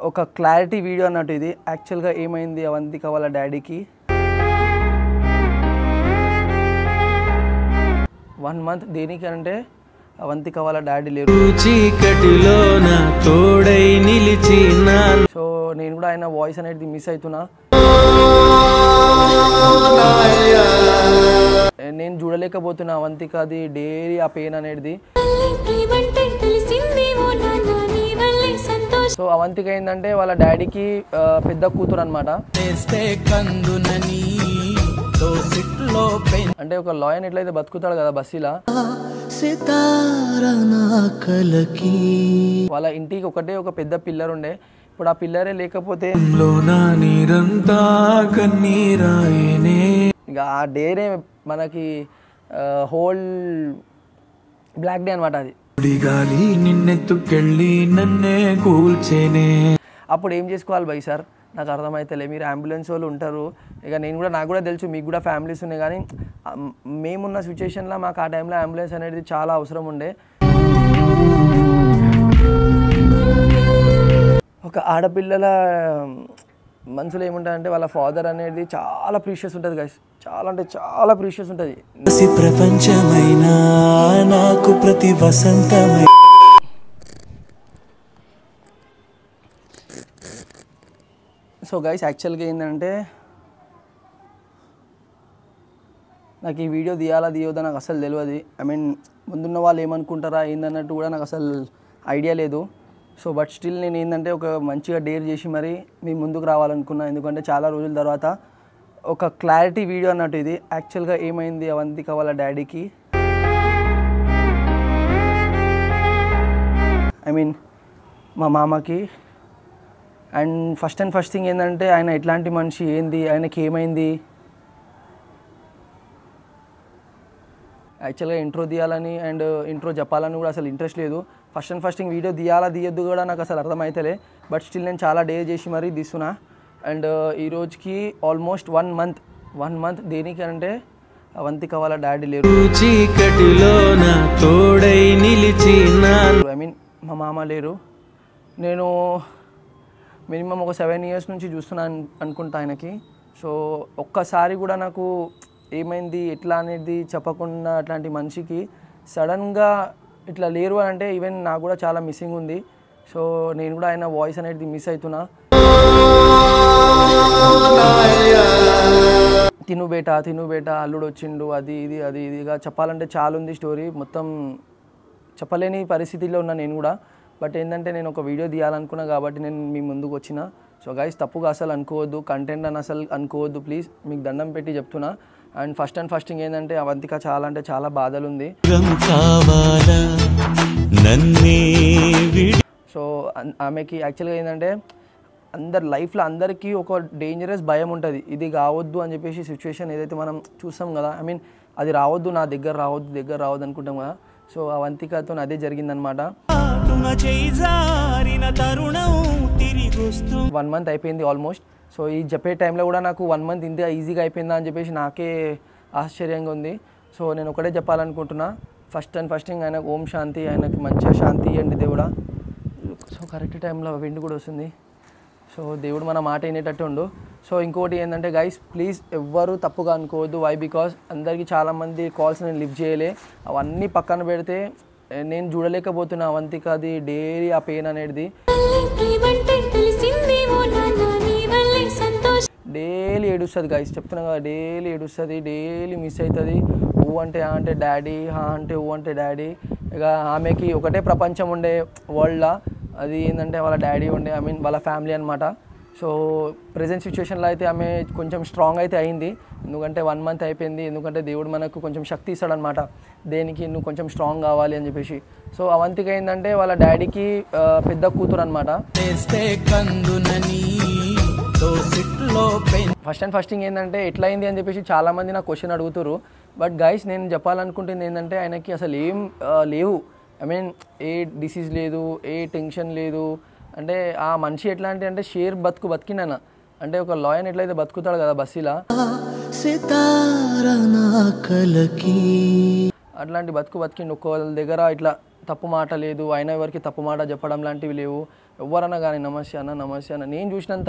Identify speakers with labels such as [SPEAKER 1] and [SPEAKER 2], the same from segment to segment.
[SPEAKER 1] ఒక clarity video అన్నట్టు ఇది. యాక్చువల్గా ఏమైంది అవంతిక వాళ్ళ డాడీకి 1 మంత్ దేనికి అంటే అవంతిక వాళ్ళ డాడీ లేరు. సో నేను కూడా ఆయన వాయిస్ అనేది మిస్ అవుతున్నా. నేను చూడలేకపోతున్నా అవంతికది డైలీ ఆ పెయిన్ అనేది. సో అవంతిక ఏంటంటే వాళ్ళ డాడీకి పెద్ద కూతురు అనమాట. అంటే ఒక లాయన్ ఎట్లయితే బతుకుతాడు కదా బస్సులా, వాళ్ళ ఇంటికి ఒకటే ఒక పెద్ద పిల్లర్ ఉండే. ఇప్పుడు ఆ పిల్లరే లేకపోతే ఇక ఆ డేనే మనకి హోల్ బ్లాక్ డే అనమాట. అది అప్పుడు ఏం చేసుకోవాలి భయ్ సార్, నాకు అర్థమైతలే. మీరు అంబులెన్స్ వాళ్ళు ఉంటారు, ఇక నాకు కూడా తెలుసు మీకు కూడా ఫ్యామిలీస్ ఉన్నాయి. కానీ మేమున్న సిచ్యువేషన్లో మాకు ఆ టైంలో అంబులెన్స్ అనేది చాలా అవసరం ఉండే. ఒక ఆడపిల్లల మనసులో ఏముంటుందంటే వాళ్ళ ఫాదర్ అనేది చాలా ప్రీషియస్ ఉంటుంది గైస్, చాలా అంటే చాలా ప్రీషియస్ ఉంటుంది. ప్రపంచమైనా నాకు ప్రతి వసంతమై. సో గైస్ యాక్చువల్గా ఏంటంటే నాకు ఈ వీడియో తీయొద్దా నాకు అసలు తెలియదు. ఐ మీన్ ముందున్న వాళ్ళు ఏమనుకుంటారా ఏందన్నట్టు కూడా నాకు అసలు ఐడియా లేదు. సో బట్ స్టిల్ నేను ఏంటంటే ఒక మంచిగా డేర్ చేసి మరి మీ ముందుకు రావాలనుకున్నా. ఎందుకంటే చాలా రోజుల తర్వాత ఒక క్లారిటీ వీడియో అన్నట్టు ఇది. యాక్చువల్గా ఏమైంది అవంతిక వాళ్ళ డాడీకి, ఐ మీన్ మా మామకి. అండ్ ఫస్ట్ థింగ్ ఏంటంటే ఆయన ఎట్లాంటి మనిషి, ఏంది ఆయనకి ఏమైంది. యాక్చువల్గా ఇంట్రో తీయాలని అండ్ ఇంట్రో చెప్పాలని కూడా అసలు ఇంట్రెస్ట్ లేదు. ఫస్ట్ థింగ్ వీడియో తీయద్దు కూడా నాకు అసలు అర్థమవుతలే. బట్ స్టిల్ నేను చాలా డే చేసి మరీ తీస్తున్నా. అండ్ ఈరోజుకి ఆల్మోస్ట్ 1 మంత్ దేనికి అంటే అవంతిక వాళ్ళ డాడీ లేరు. ఐ మీన్ మా మామ లేరు. నేను మినిమం ఒక 7 years నుంచి చూస్తున్నాను అనుకుంటా ఆయనకి. సో ఒక్కసారి కూడా నాకు ఏమైంది ఎట్లా అనేది చెప్పకుండా అట్లాంటి మనిషికి సడన్గా ఇట్లా లేరు అని అంటే ఈవెన్ నాకు కూడా చాలా మిస్సింగ్ ఉంది. సో నేను కూడా ఆయన వాయిస్ అనేది మిస్ అవుతున్నా. తిను బేట అల్లుడు వచ్చిండు, అది ఇదిగా చెప్పాలంటే చాలా ఉంది స్టోరీ. మొత్తం చెప్పలేని పరిస్థితిలో ఉన్నా నేను కూడా. బట్ ఏంటంటే నేను ఒక వీడియో తీయాలనుకున్నా కాబట్టి నేను మీ ముందుకు వచ్చిన. సో గైస్ తప్పుగా అసలు అనుకోవద్దు, కంటెంట్ అని అసలు అనుకోవద్దు ప్లీజ్, మీకు దండం పెట్టి చెప్తున్నా. అండ్ ఫస్ట్ థింగ్ ఏంటంటే అవంతిక చాలా అంటే చాలా బాధలు ఉంది. సో ఆమెకి యాక్చువల్గా ఏంటంటే అందరి లైఫ్లో అందరికీ ఒక డేంజరస్ భయం ఉంటుంది. ఇది కావద్దు అని చెప్పేసి సిచ్యువేషన్ ఏదైతే మనం చూస్తాం కదా, ఐ మీన్ అది రావద్దు, నా దగ్గర రావద్దు అనుకుంటాం కదా. సో అవంతికతో అదే జరిగిందనమాట. 1 month అయిపోయింది ఆల్మోస్ట్. సో ఈ చెప్పే టైంలో కూడా నాకు 1 month ఇంత ఈజీగా అయిపోయిందా అని చెప్పేసి నాకే ఆశ్చర్యంగా ఉంది. సో నేను ఒకటే చెప్పాలనుకుంటున్నా, ఫస్ట్ థింగ్ ఆయనకు ఓం శాంతి, ఆయనకి మంచిగా శాంతి ఇవ్వండి దేవుడా. సో కరెక్ట్ టైంలో విండ్ కూడా వస్తుంది. సో దేవుడు మన మాట వినేటట్టు ఉండు. సో ఇంకోటి ఏంటంటే గైస్ ప్లీజ్ ఎవ్వరూ తప్పుగా అనుకోవద్దు. వై బికాస్ అందరికీ చాలామంది కాల్స్ నేను లిఫ్ట్ చేయలే. అవన్నీ పక్కన పెడితే నేను చూడలేకపోతున్నా అవంతికది డైలీ ఆ పెయిన్ అనేది. డైలీ ఏడుస్తుంది గైస్, చెప్తున్నా కదా, డైలీ ఏడుస్తుంది, డైలీ మిస్ అవుతుంది. ఊ అంటే డాడీ, అంటే డాడీ. ఇక ఆమెకి ఒకటే ప్రపంచం ఉండే వరల్డ్లో, అది ఏంటంటే వాళ్ళ డాడీ ఉండే, ఐ మీన్ వాళ్ళ ఫ్యామిలీ అనమాట. సో ప్రజెంట్ సిచ్యువేషన్లో అయితే ఆమె కొంచెం స్ట్రాంగ్ అయితే అయింది. ఎందుకంటే 1 month అయిపోయింది. ఎందుకంటే దేవుడు మనకు కొంచెం శక్తి ఇస్తాడనమాట, దేనికి నువ్వు కొంచెం స్ట్రాంగ్ కావాలి అని చెప్పేసి. సో అవంతిక ఏంటంటే వాళ్ళ డాడీకి పెద్ద కూతురు అనమాట. ఫస్ట్ థింగ్ ఏంటంటే ఎట్లా అయింది అని చెప్పేసి చాలామంది నాకు క్వశ్చన్ అడుగుతారు. బట్ గైస్ నేను చెప్పాలనుకుంటుంది ఏంటంటే ఆయనకి అసలు ఏం లేవు. ఐ మీన్ ఏ డిసీజ్ లేదు, ఏ టెన్షన్ లేదు. అంటే ఆ మనిషి ఎట్లా అంటే షేర్ బతికిండన. అంటే ఒక లాయన్ ఎట్లయితే బతుకుతాడు కదా బస్సులా, అట్లాంటి బతికిండు. ఒక్కళ్ళ దగ్గర ఇట్లా తప్పు మాట లేదు, అయినా ఎవరికి తప్పు మాట చెప్పడం లాంటివి లేవు. ఎవరన్నా కానీ నమస్తే అన్న నేను చూసినంత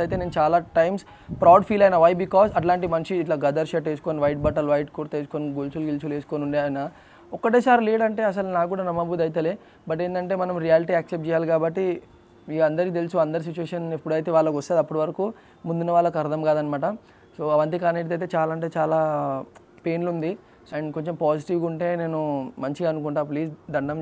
[SPEAKER 1] అయితే నేను చాలా టైమ్స్ ప్రౌడ్ ఫీల్ అయినా. వై బికాజ్ అట్లాంటి మనిషి ఇట్లా గదర్ షర్ట్ వేసుకొని వైట్ బట్టలు వైట్ కుర్తా వేసుకొని గిల్చులు వేసుకొని ఉండే ఆయన ఒక్కటేసారి లేడంటే అసలు నాకు కూడా నమ్మబుద్ధి అయితేలే. బట్ ఏంటంటే మనం రియాలిటీ యాక్సెప్ట్ చేయాలి కాబట్టి ఇక అందరికీ తెలుసు, అందరి సిచ్యువేషన్ ఎప్పుడైతే వాళ్ళకి వస్తుంది అప్పటి వరకు ముందున్న వాళ్ళకి అర్థం కాదనమాట. సో అవంతిక అనేది అయితే చాలా అంటే చాలా పెయిన్లు ఉంది. అండ్ కొంచెం పాజిటివ్గా ఉంటే నేను మంచిగా అనుకుంటా. ప్లీజ్ దండం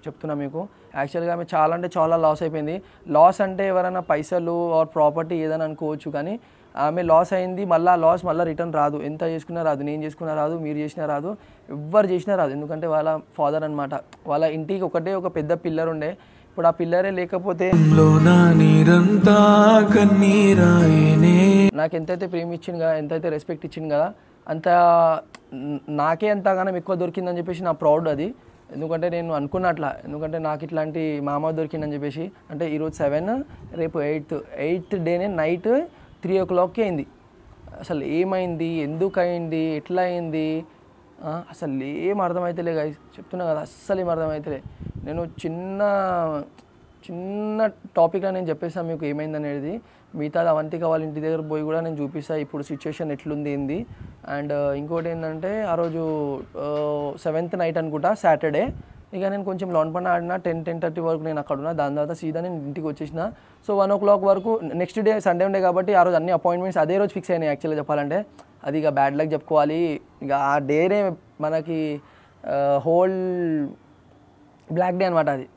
[SPEAKER 1] చెప్తున్నా మీకు. యాక్చువల్గా ఆమె చాలా అంటే చాలా లాస్ అయిపోయింది. లాస్ అంటే ఎవరైనా పైసలు ఆర్ ప్రాపర్టీ ఏదైనా అనుకోవచ్చు, కానీ ఆమె లాస్ అయింది. మళ్ళీ ఆ లాస్ మళ్ళీ రిటర్న్ రాదు. ఎంత చేసుకున్నా రాదు, నేను చేసుకున్నా రాదు, మీరు చేసినా రాదు, ఎవ్వరు చేసినా రాదు. ఎందుకంటే వాళ్ళ ఫాదర్ అనమాట. వాళ్ళ ఇంటికి ఒకటే ఒక పెద్ద పిల్లర్ ఉండే. ఇప్పుడు ఆ పిల్లరే లేకపోతే నాకు ఎంతైతే ప్రేమ ఇచ్చింది కదా, ఎంతైతే రెస్పెక్ట్ ఇచ్చింది కదా, అంత నాకే ఎంతగానో ఎక్కువ దొరికిందని చెప్పేసి నా ప్రౌడ్ అది. ఎందుకంటే నేను అనుకున్నట్లా, ఎందుకంటే నాకు ఇట్లాంటి మామ దొరికిందని చెప్పేసి. అంటే ఈరోజు 7, రేపు 8th డేనే నైట్ 3 o'clockకి అయింది. అసలు ఏమైంది, ఎందుకు అయింది, ఎట్లా అయింది అసలు ఏం అర్థమవుతలే గైస్, చెప్తున్నా కదా, అస్సలు ఏం అర్థమవుతలే. నేను చిన్న టాపిక్లో నేను చెప్పేస్తాను మీకు ఏమైంది అనేది. మిగతాది అవంతిక వాళ్ళ ఇంటి దగ్గర పోయి కూడా నేను చూపిస్తాను ఇప్పుడు సిచ్యువేషన్ ఎట్లుంది ఏంది. అండ్ ఇంకోటి ఏంటంటే ఆ రోజు 7th నైట్ అనుకుంటా, సాటర్డే. ఇక నేను కొంచెం లాన్ పని ఆడినా 10-10:30 వరకు నేను అక్కడ ఉన్నా. దాని తర్వాత సీదా నేను ఇంటికి వచ్చేసిన. సో 1 o'clock వరకు నెక్స్ట్ డే సండే ఉండే కాబట్టి ఆ రోజు అన్ని అపాయింట్మెంట్స్ అదే రోజు ఫిక్స్ అయినాయి. యాక్చువల్గా చెప్పాలంటే అది ఇక బ్యాడ్ లక్ చెప్పుకోవాలి. ఇక ఆ డేనే మనకి హోల్ బ్లాక్ డే అనమాట. అది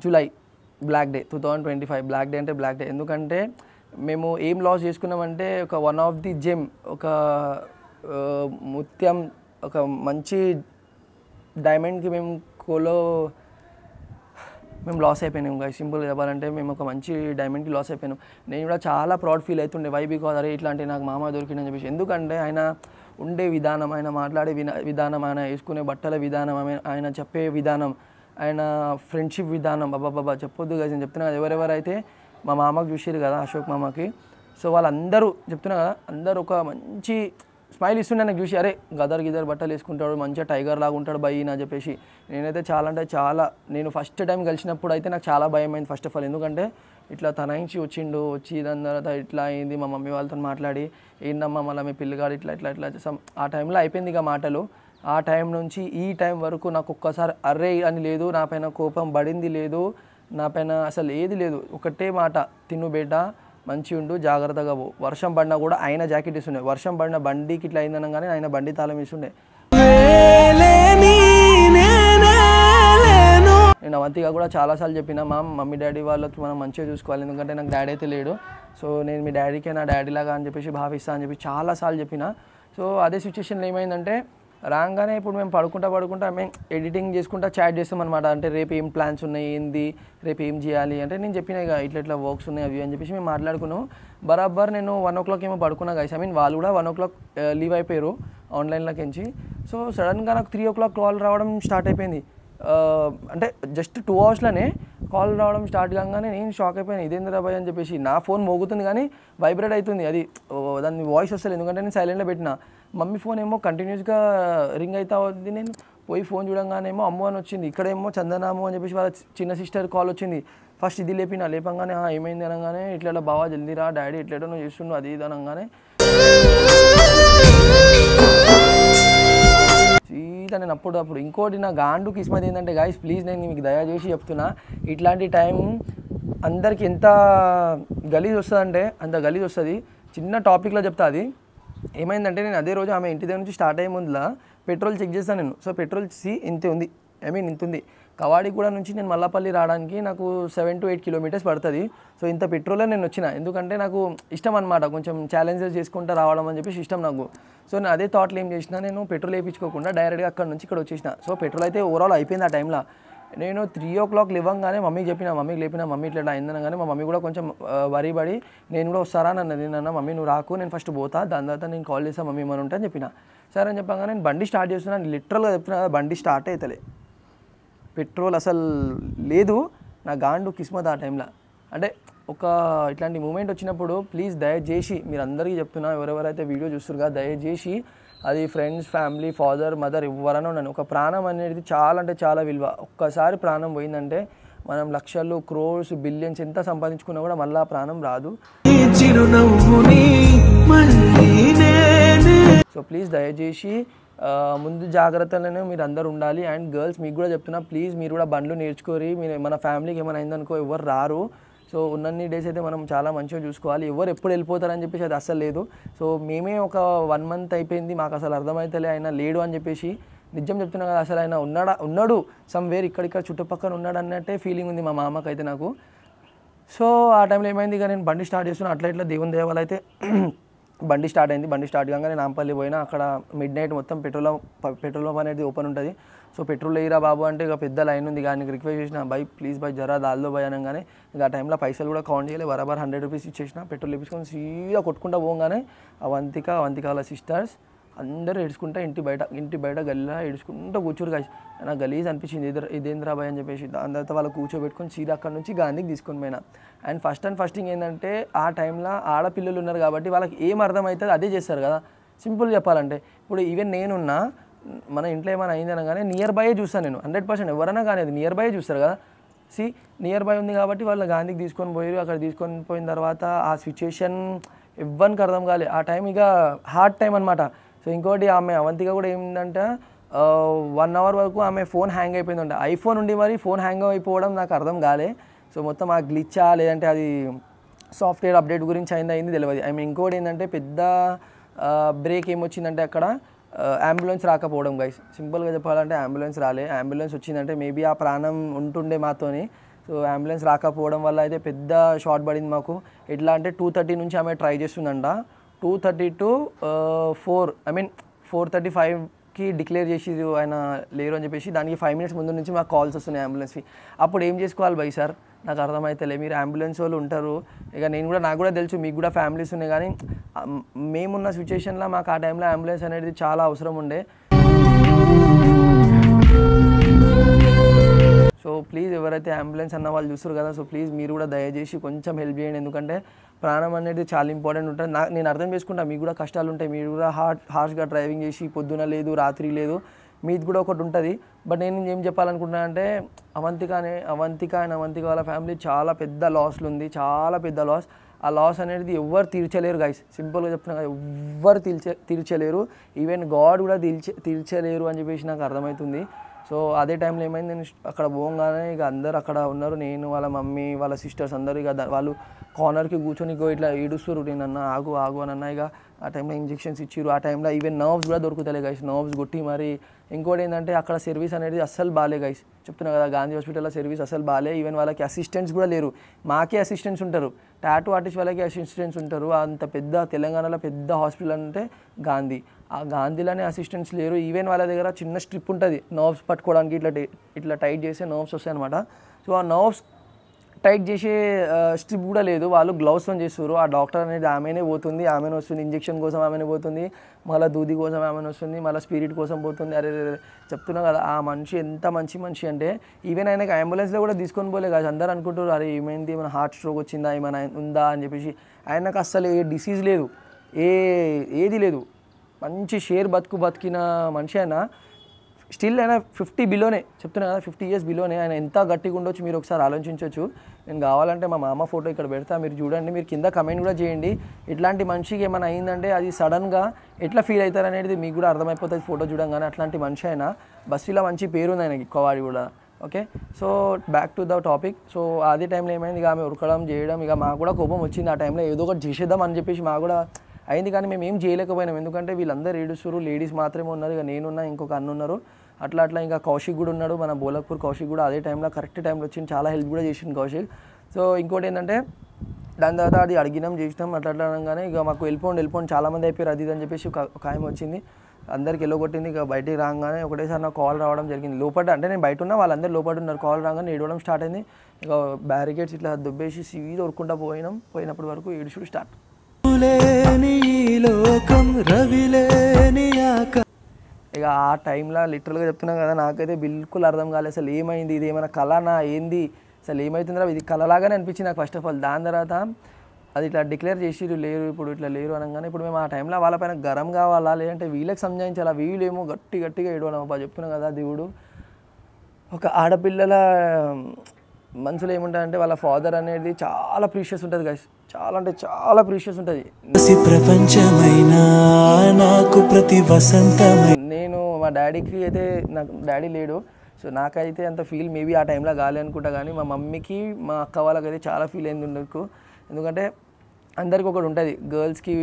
[SPEAKER 1] July black day 2025 black day అంటే బ్లాక్ డే. ఎందుకంటే మేము ఏం లాస్ చేసుకున్నామంటే ఒక వన్ ఆఫ్ ది జెమ్, ఒక ముత్యం, ఒక మంచి డైమండ్కి మేము లాస్ అయిపోయినాం guys. సింపుల్గా చెప్పాలంటే మేము ఒక మంచి డైమండ్కి లాస్ అయిపోయినాం. నేను కూడా చాలా ప్రౌడ్ ఫీల్ అవుతుండే. వై బికాజ్ అరే ఇట్లాంటి నాకు మామ దొరికిందని చెప్పేసి. ఎందుకంటే ఆయన ఉండే విధానం, ఆయన మాట్లాడే విధానం, ఆయన వేసుకునే బట్టల విధానం, ఆయన చెప్పే విధానం, ఆయన ఫ్రెండ్షిప్ విధానం, బాబా చెప్పొద్దు కదా, నేను చెప్తున్నా కదా. ఎవరెవరైతే మా మామకు చూసారు కదా, అశోక్ మామకి, సో వాళ్ళందరూ చెప్తున్నా కదా, అందరూ ఒక మంచి స్మైల్ ఇస్తుండే నాకు చూసి. అరే గిదర్ బట్టలు వేసుకుంటాడు, మంచిగా టైగర్ లాగా ఉంటాడు భయ్ అని చెప్పేసి. నేనైతే చాలా అంటే చాలా, నేను ఫస్ట్ టైం కలిసినప్పుడు అయితే నాకు చాలా భయం అయింది ఫస్ట్ ఆఫ్ ఆల్. ఎందుకంటే ఇట్లా తనయించి వచ్చి దాని తర్వాత ఇట్లా అయింది. మా మమ్మీ వాళ్ళతో మాట్లాడి ఏందమ్మా మళ్ళీ మీ పిల్లగాడు ఇట్లా చేసాం. ఆ టైంలో అయిపోయింది ఇక మాటలు. ఆ టైం నుంచి ఈ టైం వరకు నాకు ఒక్కసారి అర్రే అని లేదు, నా పైన కోపం పడింది లేదు, నా పైన అసలు ఏది లేదు. ఒకటే మాట, తిను బేట, మంచి ఉండు, జాగ్రత్తగా పో. వర్షం పడినా కూడా ఆయన జాకెట్ ఇస్తుండే. వర్షం పడిన బండికి ఇట్లా అయిందనగానే ఆయన బండి తాళం ఇస్తుండే. నేను అవంతిగా కూడా చాలాసార్లు చెప్పిన, మమ్మీ డాడీ వాళ్ళకి మనం మంచిగా చూసుకోవాలి, ఎందుకంటే నాకు డాడీ అయితే లేడు. సో నేను మీ డాడీకే నా డాడీ లాగా అని చెప్పేసి భావిస్తా అని చెప్పి చాలాసార్లు చెప్పిన. సో అదే సిచ్యువేషన్లో ఏమైందంటే రాగానే ఇప్పుడు మేము పడుకుంటా మేము ఎడిటింగ్ చేసుకుంటా చాట్ చేస్తాం అనమాట. అంటే రేపు ఏం ప్లాన్స్ ఉన్నాయి, ఏంది రేపు ఏం చేయాలి అంటే నేను చెప్పిన ఇక ఇట్లా వర్క్స్ ఉన్నాయి అవి అని చెప్పేసి మేము మాట్లాడుకున్నాము. బరాబర్ నేను 1 o'clock ఏమో పడుకున్నా గైస్. ఐ మీన్ వాళ్ళు కూడా 1 o'clock లీవ్ అయిపోయారు ఆన్లైన్లోకించి. సో సడన్గా నాకు 3 o'clock కాల్ రావడం స్టార్ట్ అయిపోయింది. అంటే జస్ట్ 2 hours కాల్ రావడం స్టార్ట్ కాగానే నేను షాక్ అయిపోయాను. ఇదేంద్రా భయ్ అని చెప్పేసి. నా ఫోన్ మోగుతుంది కానీ వైబ్రేట్ అవుతుంది, అది దాని వాయిస్ వస్తలేదు, ఎందుకంటే నేను సైలెంట్లో పెట్టిన. మమ్మీ ఫోన్ ఏమో కంటిన్యూస్గా రింగ్ అవుతా ఉంది. నేను పోయి ఫోన్ చూడంగానేమో అమ్ము అని వచ్చింది. ఇక్కడేమో చందనాము అని చెప్పేసి వాళ్ళ చిన్న సిస్టర్ కాల్ వచ్చింది. ఫస్ట్ ఇది లేపంగానే ఏమైంది అనగానే ఇట్లా బాగా జల్దీరా డాడీ ఇట్లా నువ్వు చేస్తుండు అది ఇది అనగానే సీదా నేను అప్పుడు ఇంకోటి నా గాండు కిస్మత్ ఏంటంటే గాయస్, ప్లీజ్ నేను మీకు దయచేసి చెప్తున్నా, ఇట్లాంటి టైం అందరికి ఎంత గలీజ్ వస్తుందంటే అంత గలీజ్ వస్తుంది. చిన్న టాపిక్లో చెప్తా. అది ఏమైందంటే నేను అదే రోజు ఆమె ఇంటి దగ్గర నుంచి స్టార్ట్ అయ్యే ముందులా పెట్రోల్ చెక్ చేస్తాను నేను. సో పెట్రోల్ ఇంత ఉంది, ఇంత ఉంది. కవాడిగూడ నుంచి నేను మల్లాపల్లి రావడానికి నాకు 7 to 8 kilometers పడుతుంది. సో ఇంత పెట్రోలే నేను వచ్చిన, ఎందుకంటే నాకు ఇష్టం అనమాట, కొంచెం ఛాలెంజెస్ చేసుకుంటూ రావడం అని చెప్పేసి ఇష్టం నాకు. సో నేను అదే థాట్లో ఏం చేసిన, నేను పెట్రోల్ వేయించుకోకుండా డైరెక్ట్గా అక్కడ నుంచి ఇక్కడ వచ్చేసిన. సో పెట్రోల్ అయితే ఓవరాల్ అయిపోయింది ఆ టైంలో. నేను 3 o'clock లేవగానే మమ్మీకి లేపిన మమ్మీ ఇట్లా అయిందనగానే మా మమ్మీ కూడా కొంచెం వరిబడి నేను కూడా వస్తారా అన్నది. నన్న మమ్మీ నువ్వు రాకు, నేను ఫస్ట్ పోతా, దాని తర్వాత నేను కాల్ చేస్తాను మమ్మీ ఏమని ఉంటా అని చెప్పిన. సరే అని చెప్పగానే నేను బండి స్టార్ట్ చేస్తున్నాను. లిటరల్గా చెప్తున్నా కదా, బండి స్టార్ట్ అవుతలే, పెట్రోల్ అసలు లేదు. నా గాండు కిస్మత్ ఆ టైంలో. అంటే ఒక ఇట్లాంటి మూమెంట్ వచ్చినప్పుడు ప్లీజ్ దయచేసి మీరు అందరికీ చెప్తున్నా, ఎవరెవరైతే వీడియో చూస్తున్నారు కదా, దయచేసి అది ఫ్రెండ్స్, ఫ్యామిలీ, ఫాదర్, మదర్ ఎవరైనా ఉన్నాను, ఒక ప్రాణం అనేది చాలా అంటే చాలా విలువ. ఒక్కసారి ప్రాణం పోయిందంటే మనం లక్షలు, క్రోర్స్, బిలియన్స్ ఎంత సంపాదించుకున్నా కూడా మళ్ళీ ఆ ప్రాణం రాదు. సో ప్లీజ్ దయచేసి ముందు జాగ్రత్తలను మీరు అందరు ఉండాలి. అండ్ గర్ల్స్ మీకు కూడా చెప్తున్నా, ప్లీజ్ మీరు కూడా బండ్లు నేర్చుకోరి. మీరు మన ఫ్యామిలీకి ఏమైనా అయిందనుకో ఎవరు రారు. సో ఉన్నన్ని డేస్ అయితే మనం చాలా మంచిగా చూసుకోవాలి. ఎవరు ఎప్పుడు వెళ్ళిపోతారని చెప్పేసి అది అస్సలు లేదు. సో మేమే ఒక 1 month అయిపోయింది, మాకు అసలు అర్థమవుతలే ఆయన లేడు అని చెప్పేసి. నిజం చెప్తున్నా కదా, అసలు ఆయన ఉన్నాడు సమ్వేర్ ఇక్కడిక్కడ చుట్టుపక్కల ఉన్నాడు అన్నట్టే ఫీలింగ్ ఉంది మా మామకైతే నాకు. సో ఆ టైంలో ఏమైంది, ఇక నేను బండి స్టార్ట్ చేస్తున్నా, అట్లా ఇట్లా దేవుని దేవాలు అయితే బండి స్టార్ట్ అయింది. బండి స్టార్ట్ కాగానే నాంపల్లి పోయినా, అక్కడ మిడ్ నైట్ మొత్తం పెట్రోల్ పంప్ అనేది ఓపెన్ ఉంటుంది. సో పెట్రోల్ వేయరా బాబు అంటే ఇక పెద్ద లైన్ ఉంది. కానీ రిక్వెస్ట్ చేసిన, బై ప్లీజ్ బై జరా దాల్లో బై అనగానే ఇక ఆ టైంలో పైసలు కూడా కౌంట్ చేయలేదు, బరాబర్ 100 rupees ఇచ్చేసిన. పెట్రోల్ ఇప్పించుకొని సీదా కొట్టుకుంటా పోగానే అవంతిక వాళ్ళ సిస్టర్స్ అందరూ ఏడుచుకుంటా ఇంటి బయట గల్లీలా ఏడుచుకుంటూ కూర్చోరు. కాదు నాకు గలీజ్ అనిపించింది, ఇదేంద్రా బాయ్ అని చెప్పేసి. దాని తర్వాత వాళ్ళు కూర్చోబెట్టుకొని సీదా అక్కడ నుంచి గాంధీకి తీసుకొని పోయినా. అండ్ ఫస్టింగ్ ఏంటంటే ఆ టైంలో ఆడపిల్లలు ఉన్నారు కాబట్టి వాళ్ళకి ఏం అర్థమవుతుంది అదే చేస్తారు కదా. సింపుల్ చెప్పాలంటే ఇప్పుడు ఈవెన్ నేనున్నా, మన ఇంట్లో ఏమైనా అయింది అనగానే నియర్ బై చూస్తాను నేను. 100% ఎవరైనా కానీ అది నియర్ బై చూస్తారు కదా. నియర్ బై ఉంది కాబట్టి వాళ్ళు గాంధీకి తీసుకొని పోయారు. అక్కడ తీసుకొని పోయిన తర్వాత ఆ సిచ్యుయేషన్ ఎవ్వరికి అర్థం కాలే. ఆ టైం ఇక హార్డ్ టైం అనమాట. సో ఇంకోటి ఆమె అవంతిక కూడా ఏమిందంటే 1 hour వరకు ఆమె ఫోన్ హ్యాంగ్ అయిపోయిందంట. ఐఫోన్ ఉండి మరి ఫోన్ హ్యాంగ్ అయిపోవడం నాకు అర్థం కాలే. సో మొత్తం ఆ గ్లిచ్చా లేదంటే అది సాఫ్ట్వేర్ అప్డేట్ గురించి అయింది తెలియదు. ఇంకోటి ఏంటంటే పెద్ద బ్రేక్ ఏమొచ్చిందంటే అక్కడ అంబులెన్స్ రాకపోవడం గైస్. సింపుల్గా చెప్పాలంటే అంబులెన్స్ రాలే. అంబులెన్స్ వచ్చిందంటే మేబీ ఆ ప్రాణం ఉంటుండే మాతోని. సో అంబులెన్స్ రాకపోవడం వల్ల అయితే పెద్ద షార్ట్ పడింది మాకు. ఎట్లా అంటే 2:30 నుంచి ఆమె ట్రై చేస్తుందంట. 2:30 to 4:35కి డిక్లేర్ చేసి ఆయన లేరు అని చెప్పేసి దానికి 5 minutes ముందు నుంచి మాకు కాల్స్ వస్తున్నాయి అంబులెన్స్కి. అప్పుడు ఏం చేసుకోవాలి బై సార్ నాకు అర్థమవుతలే. మీరు అంబులెన్స్ వాళ్ళు ఉంటారు, ఇక నాకు కూడా తెలుసు మీకు కూడా ఫ్యామిలీస్ ఉన్నాయి, కానీ మేమున్న సిచ్యువేషన్లో మాకు ఆ టైంలో అంబులెన్స్ అనేది చాలా అవసరం ఉండే. సో ప్లీజ్ ఎవరైతే అంబులెన్స్ అన్న వాళ్ళు చూస్తారు కదా, సో ప్లీజ్ మీరు కూడా దయచేసి కొంచెం హెల్ప్ చేయండి. ఎందుకంటే ప్రాణం అనేది చాలా ఇంపార్టెంట్ ఉంటుంది. నేను అర్థం చేసుకుంటా మీకు కూడా కష్టాలు ఉంటాయి, మీరు కూడా హార్ష్గా డ్రైవింగ్ చేసి పొద్దున లేదు రాత్రి లేదు మీది కూడా ఒకటి ఉంటుంది. బట్ నేను ఏం చెప్పాలనుకుంటున్నా అంటే అవంతిక వాళ్ళ ఫ్యామిలీ చాలా పెద్ద లాస్లు ఉంది, చాలా పెద్ద లాస్. ఆ లాస్ అనేది ఎవ్వరు తీర్చలేరు గైస్. సింపుల్గా చెప్తున్నా కదా, ఎవ్వరు తీర్చలేరు. ఈవెన్ గాడ్ కూడా తీర్చలేరు అని చెప్పేసి నాకు అర్థమవుతుంది. సో అదే టైంలో ఏమైంది, నేను అక్కడ పోగానే ఇక అందరు అక్కడ ఉన్నారు, నేను వాళ్ళ మమ్మీ వాళ్ళ సిస్టర్స్ అందరూ ఇక వాళ్ళు కార్నర్కి కూర్చొని ఇట్లా ఏడుస్తారు. నేను ఆగు అని అన్న. ఇక ఆ టైంలో ఇంజెక్షన్స్ ఇచ్చారు. ఆ టైంలో ఈవెన్ నర్వ్స్ కూడా దొరుకుతలే గైస్, నర్వ్స్ కొట్టి మరి. ఇంకోటి ఏంటంటే అక్కడ సర్వీస్ అనేది అస్సలు బాలే గైస్. చెప్తున్నా కదా, గాంధీ హాస్పిటల్లో సర్వీస్ అస్సలు బాలే. ఈవెన్ వాళ్ళకి అసిస్టెంట్స్ కూడా లేరు, మాకే అసిస్టెంట్స్ ఉంటారు. టాటూ ఆర్టిస్ట్ వాళ్ళకి అసిస్టెంట్స్ ఉంటారు. అంత పెద్ద తెలంగాణలో పెద్ద హాస్పిటల్ అంటే గాంధీ. ఆ గాంధీలోనే అసిస్టెంట్స్ లేరు. ఈవెన్ వాళ్ళ దగ్గర చిన్న స్ట్రిప్ ఉంటుంది నర్వ్స్ పట్టుకోవడానికి, ఇట్లా టైట్ చేసే నర్వ్స్ వస్తాయి అనమాట. సో ఆ నర్వ్స్ టైట్ చేసే స్ట్రిప్ కూడా లేదు, వాళ్ళు గ్లౌస్తో చేస్తారు. ఆ డాక్టర్ అనేది ఆమెనే పోతుంది, ఆమెనే వస్తుంది, ఇంజెక్షన్ కోసం ఆమెనే పోతుంది, మళ్ళీ దూది కోసం ఆమెనే వస్తుంది, మళ్ళీ స్పిరిట్ కోసం పోతుంది. అరే చెప్తున్నా కదా, ఆ మనిషి ఎంత మంచి మనిషి అంటే ఈవెన్ ఆయనకి అంబులెన్స్లో కూడా తీసుకొని పోలే కదా. అందరూ అనుకుంటారు అరే ఏమైంది, ఏమైనా హార్ట్ స్ట్రోక్ వచ్చిందా, ఏమైనా ఉందా అని చెప్పేసి. ఆయనకు అస్సలు ఏ డిసీజ్ లేదు, ఏది లేదు. మంచి బతికిన మనిషి ఆయన. స్టిల్ ఆయన 50 బిలోనే. చెప్తున్నా కదా, 50 years బిలోనే. ఆయన ఎంత గట్టిగా ఉండొచ్చు మీరు ఒకసారి ఆలోచించవచ్చు. నేను కావాలంటే మా మామ ఫోటో ఇక్కడ పెడతా, మీరు చూడండి. మీరు కింద కమెంట్ కూడా చేయండి, ఇట్లాంటి మనిషికి ఏమైనా అయిందంటే అది సడన్గా ఎట్లా ఫీల్ అవుతారు అనేది మీకు కూడా అర్థమైపోతుంది ఫోటో చూడంగానే. అట్లాంటి మనిషి అయినా బస్సులో మంచి పేరు ఉంది ఆయనకి, కోవాడి కూడా. Okay, so back to the topic. So అదే టైంలో ఏమైంది, ఇక ఆమె ఉరకడం చేయడం, ఇక మాకు కూడా కోపం వచ్చింది. ఆ టైంలో ఏదో ఒకటి చేసేద్దాం అని చెప్పేసి మాకు కూడా అయింది, కానీ మేము ఏం చేయలేకపోయినాం. ఎందుకంటే వీళ్ళందరూ ఏడుస్తారు, లేడీస్ మాత్రమే ఉన్నారు. ఇక నేనున్నా, ఇంకొక అన్న ఉన్నారు. అట్లా ఇంకా కౌశిక్ కూడా ఉన్నాడు, మన బోలక్పూర్ కౌశిక్ కూడా అదే టైంలో కరెక్ట్ టైంలో వచ్చింది, చాలా హెల్ప్ కూడా చేసింది కౌశిక్. సో ఇంకోటి ఏంటంటే దాని తర్వాత అది అడిగినాం చేసినాం అట్లా అనగానే ఇక మాకు వెళ్ళిపోండి చాలామంది అయిపోయారు అది అని చెప్పేసి ఒక ఆమె వచ్చింది, అందరికి వెళ్ళగొట్టింది. ఇక బయటికి రాగానే ఒకటేసారి నాకు కాల్ రావడం జరిగింది. లోపల అంటే నేను బయట ఉన్నా, వాళ్ళందరూ లోపల ఉన్నారు. కాల్ రాగానే ఏడవడం స్టార్ట్ అయింది. ఇక బ్యారికేడ్స్ ఇట్లా దుబ్బేసి సీదా ఉరుక్కుంటా పోయినప్పటి వరకు ఏడుచుడు స్టార్ట్. ఇక ఆ టైంలో లిటరల్గా చెప్తున్నా కదా, నాకైతే బిల్కుల్ అర్థం కాలేదు అసలు ఏమైంది, ఇది ఏమైనా కళనా ఏంది, అసలు ఏమవుతుందో ఇది కళలాగానే అనిపించింది నాకు ఫస్ట్ ఆఫ్ ఆల్. దాని తర్వాత అది ఇట్లా డిక్లేర్ చేసిర్రు లేరు ఇప్పుడు ఇట్లా లేరు అనగానే ఇప్పుడు మేము ఆ టైంలో వాళ్ళపైన గరం కావాలా లేదంటే వీళ్ళకి సంజాయించాలా, వీళ్ళేమో గట్టిగా ఏడవడం. అబ్బా చెప్తున్నా కదా దేవుడు ఒక ఆడపిల్లల మనసులో ఏముంటుందంటే వాళ్ళ ఫాదర్ అనేది చాలా ప్రీషియస్ ఉంటుంది గైస్, చాలా అంటే చాలా ప్రీషియస్ ఉంటుంది. నాకు ప్రతి నేను మా డాడీకి అయితే నాకు డాడీ లేడు, సో నాకైతే అంత ఫీల్ మేబీ ఆ టైంలో కాలే అనుకుంటా. కానీ మా మమ్మీకి మా అక్క వాళ్ళకైతే చాలా ఫీల్ అయింది ఉండకు. ఎందుకంటే అందరికి ఒకటి ఉంటుంది, గర్ల్స్కి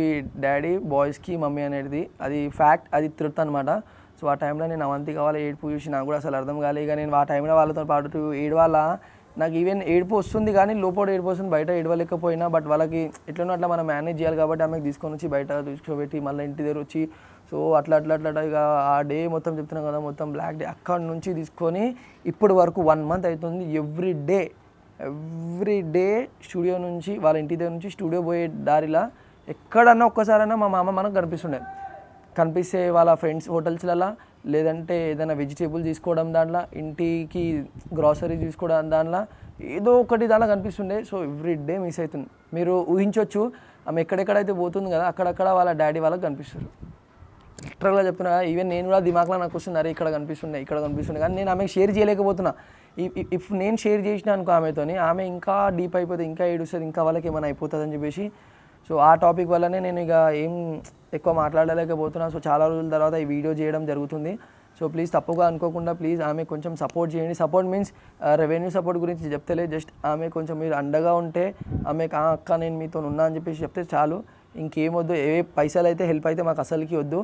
[SPEAKER 1] డాడీ, బాయ్స్కి మమ్మీ అనేది. అది ఫ్యాక్ట్, అది ట్రుత్ అనమాట. సో ఆ టైంలో నేను అవంతి కావాలి ఏడుపు చూసి నాకు కూడా అసలు అర్థం కాలే. ఇక నేను ఆ టైంలో వాళ్ళతో పాటు ఏడవాళ్ళ నాకు ఈవెన్ ఏడుపు వస్తుంది కానీ లోపల ఏడుపు వస్తుంది, బయట ఏడవలేకపోయినా. బట్ వాళ్ళకి ఎట్లనో అట్లా మనం మేనేజ్ చేయాలి కాబట్టి ఆమెకు తీసుకొని వచ్చి బయట తీసుకుపెట్టి మళ్ళీ ఇంటి దగ్గర వచ్చి సో అట్లా ఇక ఆ డే మొత్తం చెప్తున్నాం కదా, మొత్తం బ్లాక్ డే. అక్కడి నుంచి తీసుకొని ఇప్పటి వరకు 1 month అవుతుంది. ఎవ్రీ డే స్టూడియో నుంచి వాళ్ళ ఇంటి దగ్గర నుంచి స్టూడియో పోయే దారిలా ఎక్కడన్నా ఒక్కసారైనా మా మామ మనకు కనిపిస్తే వాళ్ళ ఫ్రెండ్స్ హోటల్స్లలో లేదంటే ఏదైనా వెజిటేబుల్ తీసుకోవడం దాంట్లో, ఇంటికి గ్రాసరీ తీసుకోవడం దాంట్లో, ఏదో ఒకటి దాంట్లో కనిపిస్తుండే. సో ఎవ్రీ డే మిస్ అవుతుంది. మీరు ఊహించవచ్చు ఆమె ఎక్కడెక్కడైతే పోతుంది కదా అక్కడక్కడ వాళ్ళ డాడీ వాళ్ళకి కనిపిస్తారు. లిటరల్గా చెప్తున్నా, ఈవెన్ నేను కూడా దిమాగ్లో నాకు వస్తుంది అరే ఇక్కడ కనిపిస్తుంది కానీ నేను ఆమెకు షేర్ చేయలేకపోతున్నా. ఇఫ్ నేను షేర్ చేసిన అనుకో ఆమెతోని, ఆమె ఇంకా డీప్ అయిపోతుంది, ఇంకా ఏడుస్తుంది, ఇంకా వాళ్ళకి ఏమైనా అయిపోతుంది అని చెప్పేసి. సో ఆ టాపిక్ వల్లనే నేను ఇక ఏం ఎక్కువ మాట్లాడలేకపోతున్నా. సో చాలా రోజుల తర్వాత ఈ వీడియో చేయడం జరుగుతుంది. సో ప్లీజ్ తప్పుగా అనుకోకుండా ప్లీజ్ ఆమె కొంచెం సపోర్ట్ చేయండి. సపోర్ట్ మీన్స్ రెవెన్యూ సపోర్ట్ గురించి చెప్తలే, జస్ట్ ఆమె కొంచెం మీరు అండగా ఉంటే ఆమెకు అక్క నేను మీతో ఉన్నా అని చెప్పేసి చెప్తే చాలు, ఇంకేమొద్దు. ఏ పైసలు అయితే హెల్ప్ అయితే మాకు అసలుకి వద్దు.